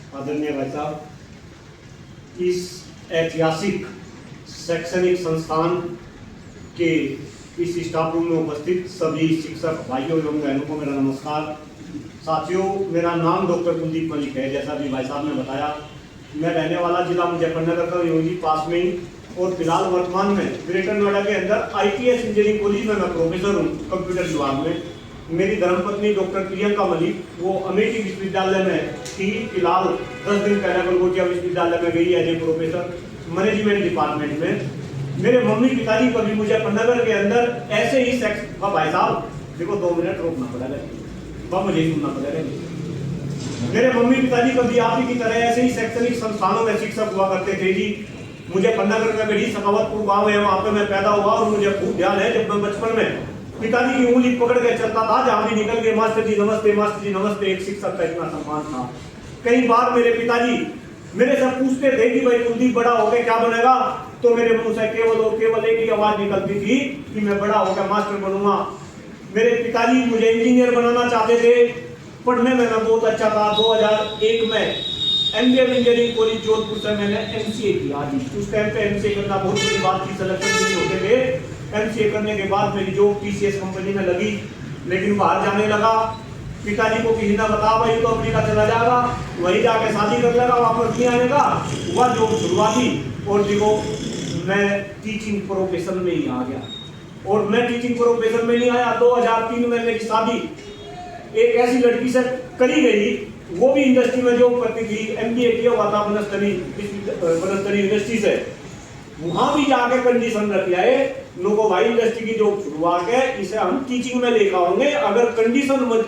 आदरणीय भाई साहब, इस ऐतिहासिक शैक्षणिक संस्थान के इस स्टाफ रूम में उपस्थित सभी शिक्षक भाइयों एवं बहनों को मेरा नमस्कार। साथियों, मेरा नाम डॉक्टर कुलदीप मलिक है। जैसा भी भाई साहब ने बताया, मैं रहने वाला जिला मुजफ्फरनगर का योगी पास में ही, और फिलहाल वर्तमान में ग्रेटर नोएडा के अंदर ITS इंजीनियरिंग कॉलेज में मैं प्रोफेसर हूँ कंप्यूटर विभाग में। मेरी धर्मपत्नी डॉक्टर प्रियंका मलिक, वो अमेठी विश्वविद्यालय में थी, फिलहाल 10 दिन पहले गलगोटिया विश्वविद्यालय में गई as a professor management department में। मेरे मम्मी पिताजी को भी मुजफ्फरनगर के अंदर ऐसे ही भाई साहब देखो 2 मिनट रोकना पड़ेगा, मुझे ही सुनना पड़ेगा। मेरे मम्मी पिताजी को भी आप ही की तरह ऐसे ही शैक्षणिक संस्थानों में शिक्षक हुआ करते थे जी। मुजफ्फरनगर में गढ़ी सखावतपुर गांव है, वहां पे मैं पैदा हुआ और मुझे खूब ध्यान है जब मैं बचपन में पिताजी की उंगली पकड़ के चलता था, जहां भी निकल के मास्टर जी नमस्ते, मास्टर जी नमस्ते, एक शिक्षक का इतना सम्मान था। कई बार मेरे पिताजी मेरे से पूछते थे कि भाई कुलदीप बड़ा होकर क्या बनेगा, तो मेरे मुंह से केवल और केवल एक ही आवाज निकलती थी कि मैं बड़ा होकर मास्टर बनूंगा। मेरे पिताजी मुझे इंजीनियर बनाना चाहते थे। पढ़ने में मैं बहुत अच्छा था। 2001 में MBA इंजीनियरिंग कॉलेज जोधपुर से मैंने MCA किया जी। उस टाइम पे MCA करना बहुत बड़ी बात थी, सिलेक्शन नहीं होते थे। MCA करने के बाद मेरी जॉब TCS कंपनी में लगी, लेकिन बाहर जाने लगा। पिताजी को किसी ने बताया भाई तो अमेरिका चला जाएगा, वहीं जाके शादी कर लेगा, वापस नहीं आएगा। हुआ जॉब शुरुआती, और देखो मैं टीचिंग प्रोफेशन में ही आ गया। और मैं टीचिंग प्रोफेशन में नहीं आया, 2003 में मेरी शादी एक ऐसी लड़की से करी गई, वो भी इंडस्ट्री में जॉब करती थी। MBA किया हुआ था बनस्थली यूनिवर्सिटी से। वहां भी जाके कंडीशन रख आए लोगों, भाई इंडस्ट्री की जॉब शुरुआ के इसे हम टीचिंग में लेकर आएंगे, अगर कंडीशन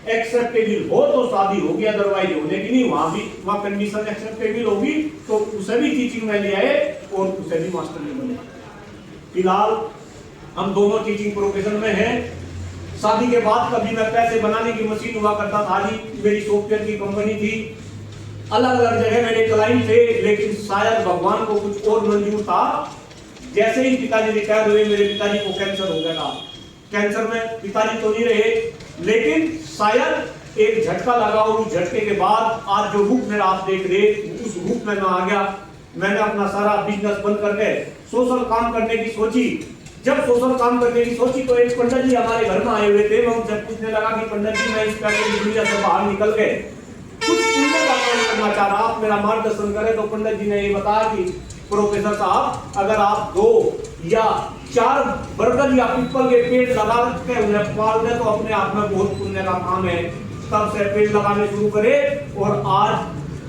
एक्सेप्टेबल हो तो शादी होगी, अदरवाइज होने की नहीं। वहां कंडीशन एक्सेप्टेबल होगी तो उसे भी टीचिंग में ले आए और उसे भी मास्टर में बने। फिलहाल हम दोनों टीचिंग प्रोफेशन में हैं। शादी के बाद कभी मैं पैसे बनाने की मशीन हुआ करता था जी, मेरी सॉफ्टवेयर की कंपनी थी, अलग अलग जगह मेरे क्लाइंट थे, लेकिन शायद भगवान को कुछ और मंजूर था। जैसे ही पिताजी रिटायर हुए, मेरे पिताजी को कैंसर हो गया था। कैंसर में पिताजी तो नहीं रहे, लेकिन शायद एक झटका लगा, और उस झटके के बाद आज जो रूप मेरा आप देख रहे, उस रूप में मैं आ गया। मैंने अपना सारा बिजनेस बंद करके सोशल काम करने की सोची। जब सोशल काम करने की सोची तो एक पंडित जी हमारे घर में आए हुए थे। मैं उनसे पूछने लगा कि पंडित जी, मैं इस पैसे दुनिया से बाहर निकल के कुछ पुण्य का काम करना चाह रहा, आप मेरा मार्गदर्शन करें। तो पंडित जी ने ये बताया कि प्रोफेसर साहब, अगर आप 2 या 4 बरगद या पीपल के पेड़ लगा के उन्हें पाल दें तो अपने आप में बहुत पुण्य का काम है। तब से पेड़ लगाने शुरू करें, और आज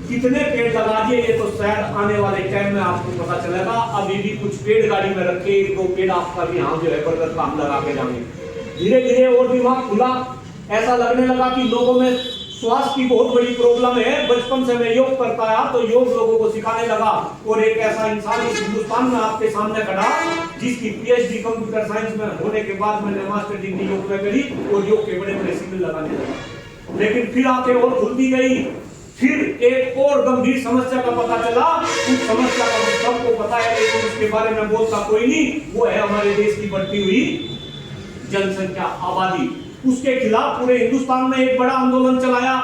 कितने पेड़ लगा दिए ये तो शायद आने वाले टाइम में आपको पता चलेगा। अभी भी कुछ पेड़ गाड़ी में रखे, 1-2 पेड़ आपका भी यहाँ जो है बरगद का हम लगा के जाएंगे। धीरे धीरे और दिमाग खुला, ऐसा लगने लगा कि लोगों में स्वास्थ्य की बहुत बड़ी प्रॉब्लम है। बचपन से मैं योग करता आया, तो योग लोगों को सिखाने लगा, और एक ऐसा इंसान इस हिंदुस्तान में आपके सामने खड़ा जिसकी PhD कंप्यूटर साइंस में होने के बाद मैंने मास्टर डिग्री योग में करी और योग के बड़े बड़े शिविर लगाने लगा। लेकिन फिर आके और खुलती गई। फिर एक और गंभीर समस्या का पता चला। उस समस्या का सबको पता है, लेकिन उसके बारे में बोलता कोई नहीं। वो है हमारे देश की बढ़ती हुई जनसंख्या, आबादी। उसके खिलाफ पूरे हिंदुस्तान में एक बड़ा आंदोलन चलाया,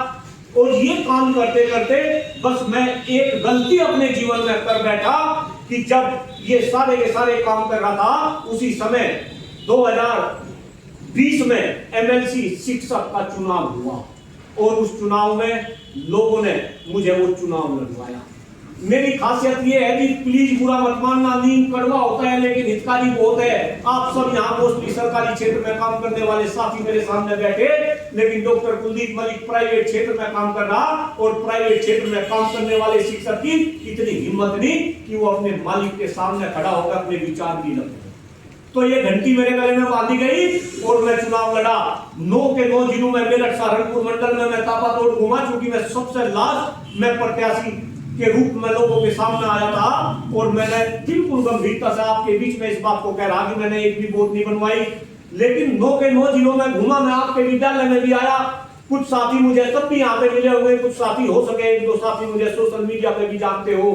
और ये काम करते करते बस मैं एक गलती अपने जीवन में कर बैठा कि जब ये सारे के सारे काम कर रहा था, उसी समय 2020 में MLC शिक्षक का चुनाव हुआ, और उस चुनाव में लोगों ने मुझे वो चुनाव लड़वाया। मेरी खासियत ये है कि प्लीज बुरा मत मानना, नींद कड़वा होता है लेकिन हितकारी बहुत है। आप सब यहाँ मोस्टली सरकारी क्षेत्र में काम करने वाले साथी मेरे सामने बैठे, लेकिन डॉक्टर कुलदीप मलिक प्राइवेट क्षेत्र में काम कर रहा, और प्राइवेट क्षेत्र में काम करने वाले शिक्षक की इतनी हिम्मत नहीं कि वो अपने मालिक के सामने खड़ा होकर अपने विचार की रखे। तो ये घंटी मेरे गले में बांधी गई, और मैं चुनाव लड़ा। 9 के 9 जिलों में, मेरठ सहारनपुर मंडल में मैं तापातोड़ घुमा, चूंकि मैं सबसे लास्ट में प्रत्याशी के रूप में लोगों के सामने आया था, और मैंने बिल्कुल गंभीरता से आपके बीच में इस बात को कह रहा कि मैंने एक भी वोट नहीं बनवाई। लेकिन 9 के 9 जिलों में घूमा, मैं आपके विद्यालय में भी आया। कुछ साथी मुझे तब भी यहाँ पे मिले हुए, कुछ साथी हो सके 1-2 साथी मुझे सोशल मीडिया पे भी जानते हो।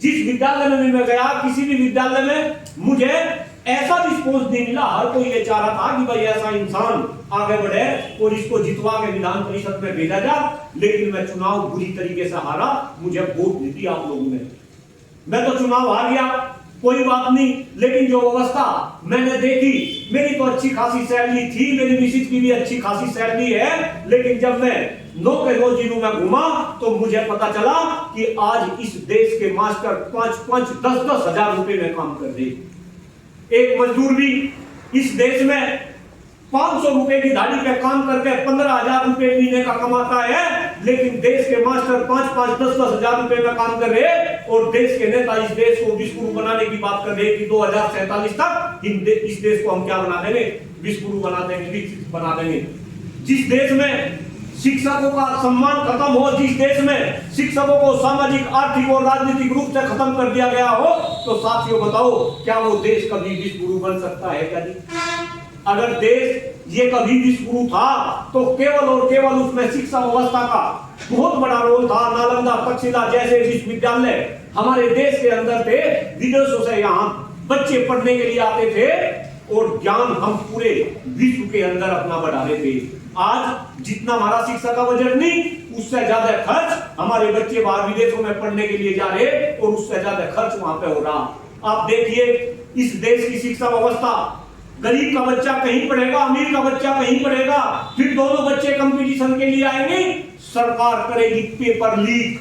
जिस विद्यालय में भी मैं गया, किसी भी विद्यालय में मुझे ऐसा रिस्पॉन्स नहीं मिला। हर कोई ये चाह रहा था कि भाई ऐसा इंसान आगे बढ़े और इसको जितवा के विधान परिषद में भेजा जाए, लेकिन मैं चुनाव बुरी तरीके से हारा, मुझे वोट नहीं दिया आप लोगों ने, मैं तो चुनाव हार गया, कोई बात नहीं। लेकिन जो अवस्था मैंने देखी, मेरी तो अच्छी खासी सैलरी थी, मेरी मिसेज की भी अच्छी खासी सैलरी है, लेकिन जब मैं 9 के 9 जिलों में घूमा तो मुझे पता चला कि आज इस देश के मास्टर 5-5, 10-10 हजार रुपए में काम कर रहे। एक मजदूर भी इस देश में 500 रुपए की दाढ़ी पे काम करके 15,000 रुपए महीने का कमाता है, लेकिन देश के मास्टर 5-5, 10-10 हजार रुपए में काम कर रहे हैं। और देश के नेता इस देश को विश्वगुरु बनाने की बात कर रहे हैं कि 2047 तक इस देश को हम क्या बना देंगे, विश्वगुरु बना देंगे, विकसित बना देंगे। जिस देश में शिक्षकों का सम्मान खत्म हो, जिस देश में शिक्षकों को सामाजिक, आर्थिक और राजनीतिक रूप से खत्म कर दिया गया हो, तो साथियों बताओ क्या वो देश कभी विश्वगुरु बन सकता है क्या जी? अगर देश ये कभी विश्वगुरु था तो केवल और केवल उसमें शिक्षा व्यवस्था का बहुत बड़ा रोल था। नालंदा, तक्षशिला जैसे विश्वविद्यालय हमारे देश के अंदर थे, विदेशों से यहाँ बच्चे पढ़ने के लिए आते थे और ज्ञान हम पूरे विश्व के अंदर अपना बढ़ा रहे थे। आज जितना हमारा शिक्षा का बजट नहीं, उससे ज्यादा खर्च हमारे बच्चे बाहर विदेशों में पढ़ने के लिए जा रहे और उससे ज्यादा खर्च वहां पे हो रहा। आप देखिए इस देश की शिक्षा व्यवस्था, गरीब का बच्चा कहीं पढ़ेगा, अमीर का बच्चा कहीं पढ़ेगा, फिर दोनों बच्चे कंपटीशन के लिए आएंगे, सरकार करेगी पेपर लीक।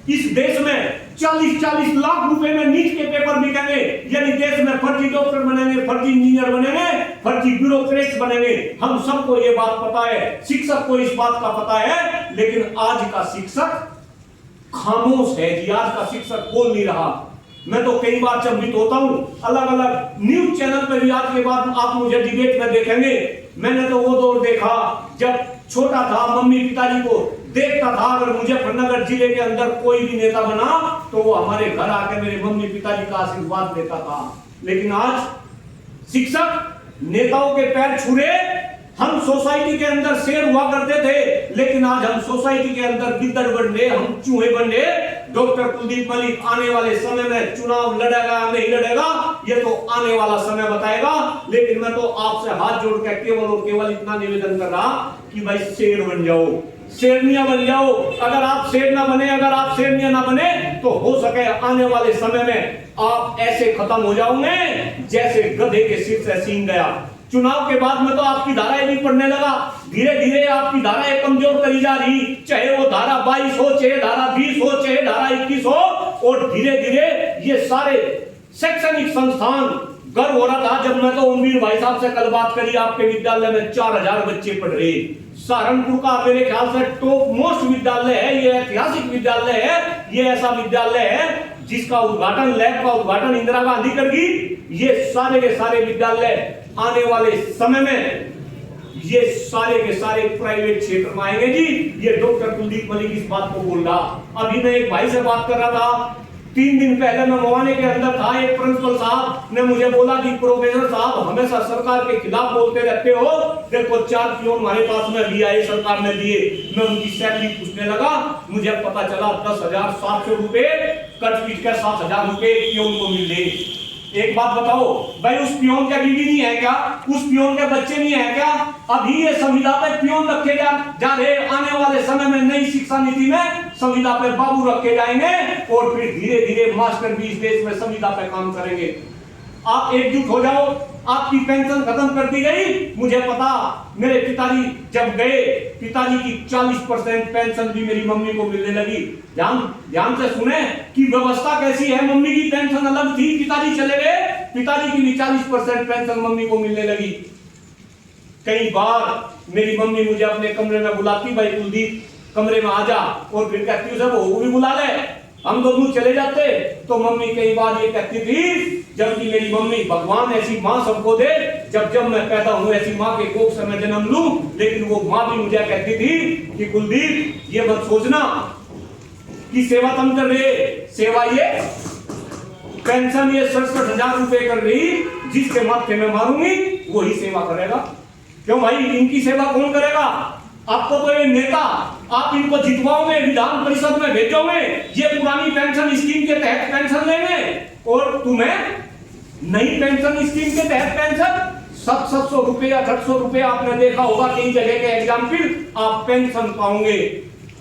इस देश में 40-40 लाख रुपए में नीट के पेपर बिकेंगे, यानी देश में फर्जी डॉक्टर बनेंगे, फर्जी इंजीनियर बनेंगे, फर्जी ब्यूरोक्रेट्स बनेंगे। हम सबको ये बात पता है, शिक्षक को इस बात का पता है, लेकिन आज का शिक्षक खामोश है जी। आज का शिक्षक बोल नहीं रहा। मैं तो कई बार चंभित होता हूं, अलग अलग न्यूज चैनल पर भी आज के बाद आप मुझे डिबेट में देखेंगे। मैंने तो वो दौर देखा जब छोटा था, मम्मी पिताजी को देखता था, अगर मुजफ्फरनगर जिले के अंदर कोई भी नेता बना तो वो हमारे घर आके मेरे मम्मी पिताजी का आशीर्वाद लेता था। लेकिन आज शिक्षक नेताओं के पैर छू रहे। हम सोसाइटी के अंदर शेर हुआ करते थे, लेकिन आज हम सोसाइटी के अंदर गिद्दड़ बन रहे, हम चूहे बन रहे। डॉक्टर कुलदीप मलिक आने वाले समय में चुनाव लड़ेगा नहीं लड़ेगा ये तो आने वाला समय बताएगा। लेकिन मैं तो आपसे हाथ जोड़ के केवल और केवल इतना निवेदन कर रहा कि भाई शेर बन जाओ, शेरनिया बन जाओ। अगर आप शेर ना बने, अगर आप शेरनिया ना बने, तो हो सके आने वाले समय में आप ऐसे खत्म हो जाओगे जैसे गधे के सिर से सींग गया। चुनाव के बाद में तो आपकी धाराएं भी पढ़ने लगा, धीरे धीरे आपकी धाराएं कमजोर करी जा रही, चाहे वो धारा 22 हो, चाहे धारा 20 हो, चाहे धारा 21 हो। और धीरे धीरे ये सारे शैक्षणिक संस्थान, गर्व हो रहा था जब मैं तो उम्मीद भाई साहब से कल बात करी, आपके विद्यालय में 4000 बच्चे पढ़ रहे। सहारनपुर का मेरे ख्याल से टॉप मोस्ट विद्यालय है, ये ऐतिहासिक विद्यालय है, ये ऐसा विद्यालय है जिसका उद्घाटन, लैब का उद्घाटन इंदिरा गांधी करेगी। ये सारे के सारे विद्यालय आने वाले समय में ये सारे के सारे प्राइवेट क्षेत्र में आएंगे जी। ये डॉक्टर कुलदीप मलिक इस बात को बोल रहा। अभी मैं एक भाई से बात कर रहा था, 3 दिन पहले मैं मवाने के अंदर था, एक प्रिंसिपल साहब ने मुझे बोला कि प्रोफेसर साहब हमेशा सरकार के खिलाफ बोलते रहते हो, देखो 4 पियोन हमारे पास में भी आए, सरकार ने दिए। मैं उनकी सैलरी पूछने लगा, मुझे पता चला 10,700 रुपए कट पीट कर 7,000 रुपए पियोन को मिले। एक बात बताओ भाई, उस पियोन का बीवी नहीं है क्या, उस पियोन के बच्चे नहीं है क्या? अभी ये संविदा पे पियोन रखे जा रहे, आने वाले समय में नई शिक्षा नीति में संविदा पे बाबू रखे जाएंगे और फिर धीरे धीरे मास्टर भी इस देश में संविदा पे काम करेंगे। आप एकजुट हो जाओ, आपकी पेंशन खत्म कर दी गई। मुझे पता, मेरे पिताजी जब गए, पिताजी की 40% पेंशन भी मेरी मम्मी को मिलने लगी। ध्यान से सुने कि व्यवस्था कैसी है। मम्मी की पेंशन अलग थी, पिताजी चले गए, पिताजी की भी 40% पेंशन मम्मी को मिलने लगी। कई बार मेरी मम्मी मुझे अपने कमरे में बुलाती, भाई कुलदीप कमरे में आ जा, और फिर कहती है वो भी बुला ले, हम दोनों चले जाते। तो मम्मी कई बार ये कहती थी, जबकि मेरी मम्मी भगवान ऐसी माँ सबको दे, जब मैं पैदा हूं ऐसी माँ के कोख से मैं जन्म लूं, लेकिन वो माँ भी मुझे कहती थी कि कुलदीप ये मत सोचना कि सेवा तुम कर रहे, सेवा ये पेंशन ये 67,000 रुपए कर रही, जिसके माथे में मारूंगी वही सेवा करेगा। क्यों भाई, इनकी सेवा कौन करेगा? आपको तो ये नेता, आप इनको जितवाओगे, विधान परिषद में भेजोगे, ये पुरानी पेंशन स्कीम के तहत पेंशन लेंगे और तुम्हें नई पेंशन स्कीम के तहत पेंशन 700 रुपए या 800 रुपए आपने देखा होगा कई जगह के एग्जाम्पल, आप पेंशन पाओगे।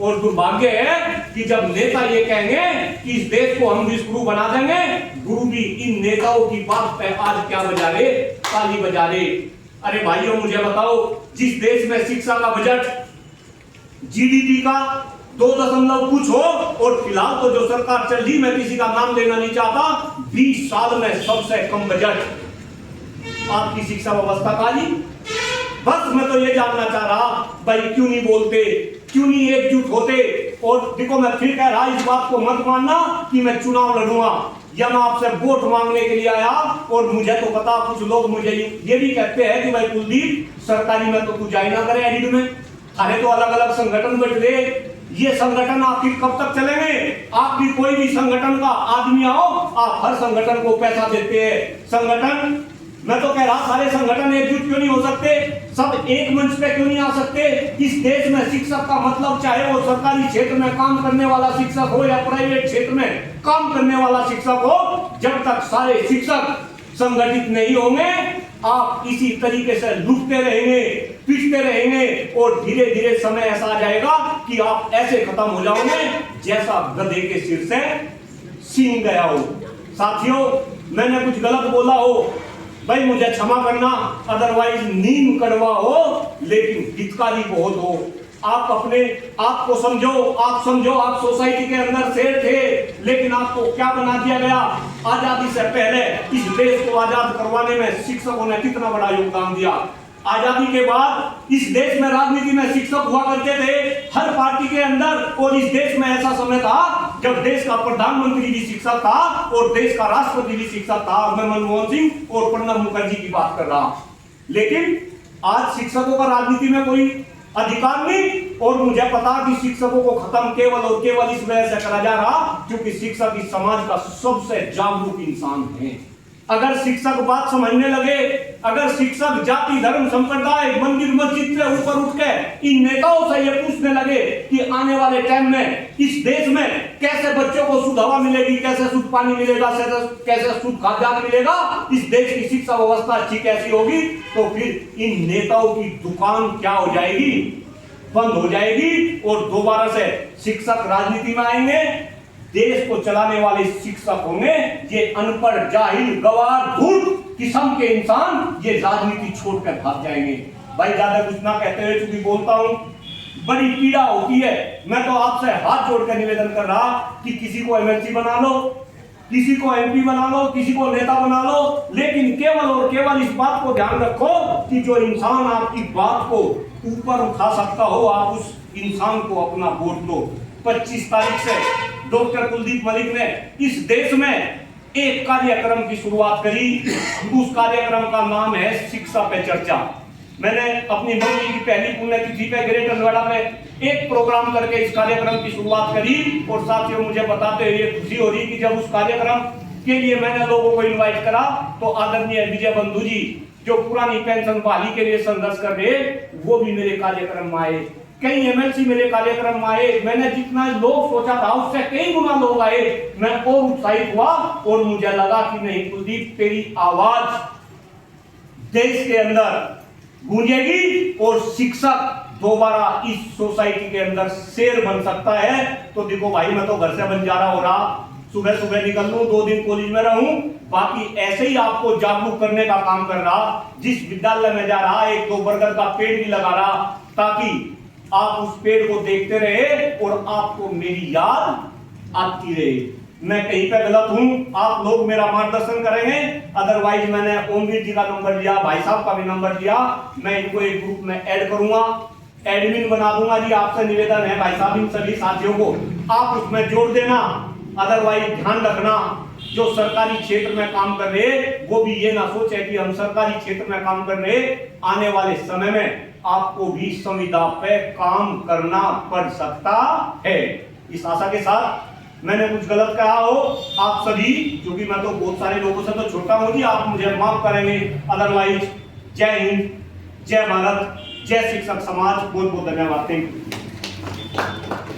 और दुर्भाग्य है कि जब नेता ये कहेंगे कि इस देश को हम विश्व गुरु बना देंगे, गुरु भी इन नेताओं की बात पे आज क्या बजा रहे, ताली बजा रहे। अरे भाइयों मुझे बताओ, जिस देश में शिक्षा का बजट जीडीपी का 2 कुछ हो, और फिलहाल तो जो सरकार चल रही, मैं किसी का नाम लेना नहीं चाहता, 20 साल में सबसे कम बजट आपकी शिक्षा व्यवस्था का जी। बस मैं तो ये जानना चाह रहा भाई, क्यों नहीं बोलते, क्यों नहीं एकजुट होते। और देखो मैं फिर कह रहा, इस बात को मत मानना कि मैं चुनाव लड़ूंगा या मैं आपसे वोट मांगने के लिए आया। और मुझे तो पता, कुछ लोग मुझे ये भी कहते हैं कि भाई कुलदीप, सरकारी में तो तू जाए ना करे एडिट में, अरे तो अलग अलग संगठन बैठ रहे, ये संगठन आपकी कब तक चलेंगे। आपकी कोई भी संगठन का आदमी आओ, आप हर संगठन को पैसा देते हैं। संगठन, मैं तो कह रहा, सारे संगठन एकजुट क्यों नहीं हो सकते, सब एक मंच पे क्यों नहीं आ सकते। इस देश में शिक्षक का मतलब, चाहे वो सरकारी क्षेत्र में काम करने वाला शिक्षक हो या प्राइवेट क्षेत्र में काम करने वाला शिक्षक हो, जब तक सारे शिक्षक संगठित नहीं होंगे, आप इसी तरीके से लुटते रहेंगे, पिटते रहेंगे, और धीरे धीरे समय ऐसा आ जाएगा कि आप ऐसे खत्म हो जाओगे जैसा गधे के सिर से सींग गया हो। साथियों, मैंने कुछ गलत बोला हो भाई मुझे क्षमा करना, अदरवाइज नीम कड़वा हो लेकिन हितकारी बहुत हो। आप अपने आप को समझो, आप समझो आप सोसाइटी के अंदर शेर थे, लेकिन आपको क्या बना दिया गया। आजादी से पहले इस देश को आजाद करवाने में शिक्षकों ने कितना बड़ा योगदान दिया। आजादी के बाद इस देश में राजनीति में शिक्षक हुआ करते थे हर पार्टी के अंदर, और इस देश में ऐसा समय था जब देश का प्रधानमंत्री भी शिक्षक था और देश का राष्ट्रपति भी शिक्षक था। मैं मनमोहन सिंह और प्रणब मुखर्जी की बात कर रहा। लेकिन आज शिक्षकों का राजनीति में कोई अधिकार नहीं, और मुझे पता कि शिक्षकों को खत्म केवल और केवल इस वजह से करा जा रहा क्योंकि शिक्षक इस समाज का सबसे जागरूक इंसान है। अगर शिक्षक बात समझने लगे, अगर शिक्षक जाति धर्म संप्रदाय मंदिर मस्जिद से ऊपर उठ के इन नेताओं से ये पूछने लगे कि आने वाले टाइम में इस देश में कैसे बच्चों को शुद्ध हवा मिलेगी, कैसे शुद्ध पानी मिलेगा, कैसे शुद्ध खाद्यान्न मिलेगा, इस देश की शिक्षा व्यवस्था अच्छी कैसी होगी, तो फिर इन नेताओं की दुकान क्या हो जाएगी, बंद हो जाएगी, और दोबारा से शिक्षक राजनीति में आएंगे। देश को चलाने वाले शिक्षक होंगे ये अनपढ़ जाहिल गवार धूर्त किस्म के इंसान, ये राजनीति छोड़कर भाग जाएंगे। भाई ज्यादा कुछ ना कहते हुए चूंकि बोलता हूं, बड़ी पीड़ा होती है। मैं तो आपसे हाथ जोड़कर निवेदन कर रहा कि किसी को एमएलसी बना लो, किसी को एमपी बना लो, किसी को नेता बना लो, लेकिन केवल और केवल इस बात को ध्यान रखो कि जो इंसान आपकी बात को ऊपर उठा सकता हो, आप उस इंसान को अपना वोट दो। 25 तारीख से डॉक्टर कुलदीप मलिक ने इस देश में एक कार्यक्रम की शुरुआत करी। उस कार्यक्रम का नाम है शिक्षा पे चर्चा। मैंने अपनी मम्मी की पहली पुण्यतिथि पे ग्रेटर नोएडा में एक प्रोग्राम करके इस कार्यक्रम की शुरुआत करी, और साथियों मुझे बताते हुए खुशी हो रही कि जब उस कार्यक्रम के लिए मैंने लोगों को इनवाइट करा तो आदरणीय विजय बंधु जी, जो पुरानी पेंशन बहाली के लिए संघर्ष कर रहे, वो भी मेरे कार्यक्रम में आए। कई एमएलसी मेरे कार्यक्रम में आए। मैंने जितना लोग सोचा था उससे कई गुना लोग आए। मैं और उत्साहित हुआ और मुझे लगा कि नहीं कुलदीप, तेरी आवाज देश के अंदर गूंजेगी और शिक्षक दोबारा इस सोसाइटी के अंदर शेर बन सकता है। तो देखो भाई, मैं तो घर से बंजारा हो रहा, सुबह सुबह निकल लूं, 2 दिन कॉलेज में रहूं, बाकी ऐसे ही आपको जागरूक करने का काम कर रहा। जिस विद्यालय में जा रहा 1-2 बरगद का पेड़ भी लगा रहा, ताकि आप उस पेड़ को देखते रहे और आपको मेरी याद आती रहे। मैं कहीं पे गलत हूं, आप लोग मेरा मार्गदर्शन करेंगे। अदरवाइज मैंने ओमवीर जी का नंबर लिया, भाई साहब का भी नंबर लिया, मैं इनको एक ग्रुप में ऐड करूंगा, एडमिन बना दूंगा जी। आपसे निवेदन है भाई साहब, इन सभी साथियों को आप उसमें जोड़ देना। अदरवाइज ध्यान रखना, जो सरकारी क्षेत्र में काम कर रहे वो भी ये ना सोचे कि हम सरकारी क्षेत्र में काम कर रहे, आने वाले समय में आपको भी संविदा पे काम करना पड़ सकता है। इस आशा के साथ मैंने कुछ गलत कहा हो, आप सभी, क्योंकि मैं तो बहुत सारे लोगों से तो छोटा हूं जी, आप मुझे माफ करेंगे। अदरवाइज जय हिंद, जय भारत, जय शिक्षक समाज, बहुत बहुत धन्यवाद। Thank you.